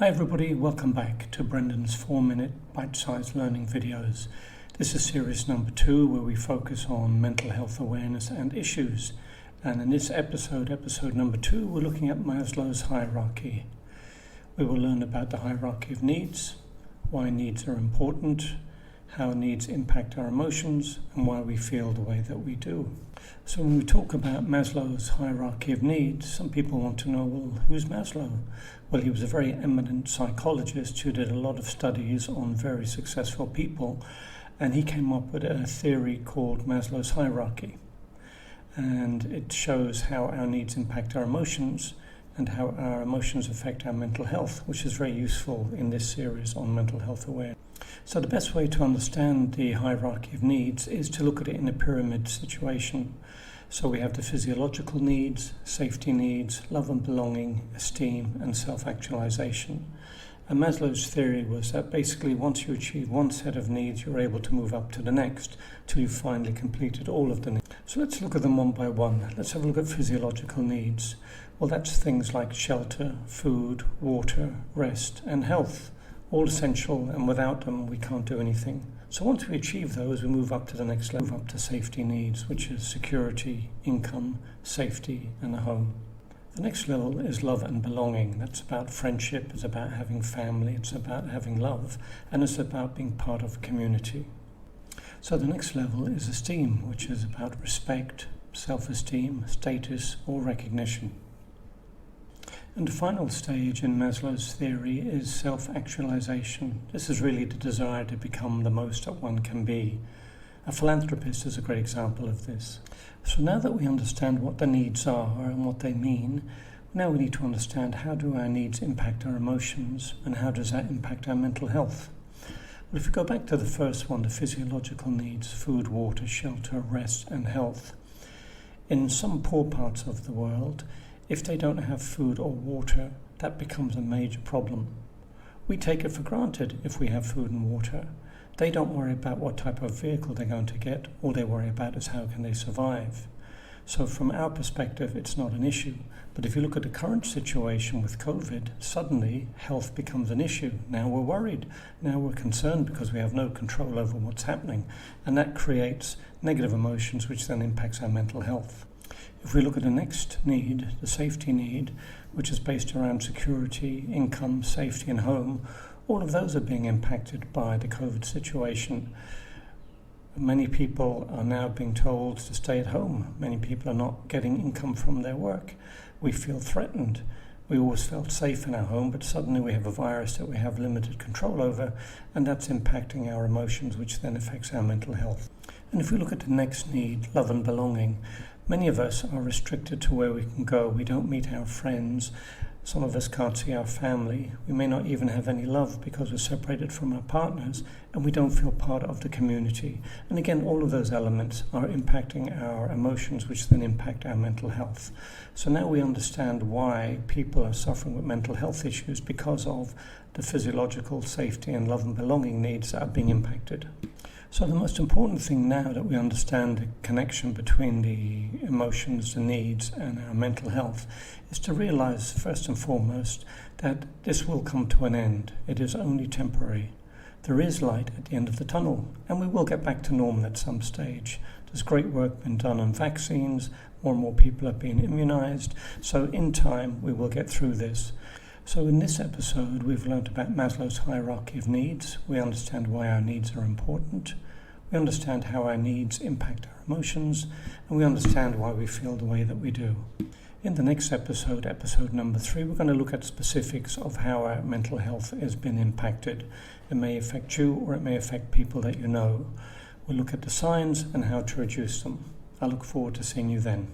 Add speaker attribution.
Speaker 1: Hi everybody, welcome back to Brendan's 4-minute bite-sized learning videos. This is series number 2 where we focus on mental health awareness and issues. And in this episode number 2, we're looking at Maslow's hierarchy. We will learn about the hierarchy of needs, why needs are important, how needs impact our emotions, and why we feel the way that we do. So when we talk about Maslow's hierarchy of needs, some people want to know, well, who's Maslow? Well, he was a very eminent psychologist who did a lot of studies on very successful people, and he came up with a theory called Maslow's hierarchy. And it shows how our needs impact our emotions and how our emotions affect our mental health, which is very useful in this series on mental health awareness. So the best way to understand the hierarchy of needs is to look at it in a pyramid situation. So we have the physiological needs, safety needs, love and belonging, esteem, and self-actualization. And Maslow's theory was that basically once you achieve one set of needs, you're able to move up to the next till you've finally completed all of the needs. So let's look at them one by one. Let's have a look at physiological needs. Well, that's things like shelter, food, water, rest, and health. All essential, and without them we can't do anything. So once we achieve those, we move up to the next level, move up to safety needs, which is security, income, safety, and a home. The next level is love and belonging. That's about friendship, it's about having family, it's about having love, and it's about being part of a community. So the next level is esteem, which is about respect, self-esteem, status, or recognition. And the final stage in Maslow's theory is self-actualization. This is really the desire to become the most that one can be. A philanthropist is a great example of this. So now that we understand what the needs are and what they mean, now we need to understand how do our needs impact our emotions and how does that impact our mental health. Well, if we go back to the first one, the physiological needs, food, water, shelter, rest, and health. In some poor parts of the world, if they don't have food or water, that becomes a major problem. We take it for granted if we have food and water. They don't worry about what type of vehicle they're going to get. All they worry about is how can they survive. So from our perspective, it's not an issue. But if you look at the current situation with COVID, suddenly health becomes an issue. Now we're worried. Now we're concerned because we have no control over what's happening. And that creates negative emotions, which then impacts our mental health. If we look at the next need, the safety need, which is based around security, income, safety, and home, all of those are being impacted by the COVID situation. Many people are now being told to stay at home. Many people are not getting income from their work. We feel threatened. We always felt safe in our home, but suddenly we have a virus that we have limited control over, and that's impacting our emotions, which then affects our mental health. And if we look at the next need, love and belonging, many of us are restricted to where we can go. We don't meet our friends. Some of us can't see our family. We may not even have any love because we're separated from our partners and we don't feel part of the community. And again, all of those elements are impacting our emotions, which then impact our mental health. So now we understand why people are suffering with mental health issues because of the physiological safety and love and belonging needs that are being impacted. So the most important thing now that we understand the connection between the emotions, the needs, and our mental health is to realize first and foremost that this will come to an end. It is only temporary. There is light at the end of the tunnel, and we will get back to normal at some stage. There's great work been done on vaccines, more and more people are being immunized, so in time we will get through this. So in this episode, we've learned about Maslow's hierarchy of needs. We understand why our needs are important. We understand how our needs impact our emotions. And we understand why we feel the way that we do. In the next episode, episode number 3, we're going to look at specifics of how our mental health has been impacted. It may affect you or it may affect people that you know. We'll look at the signs and how to reduce them. I look forward to seeing you then.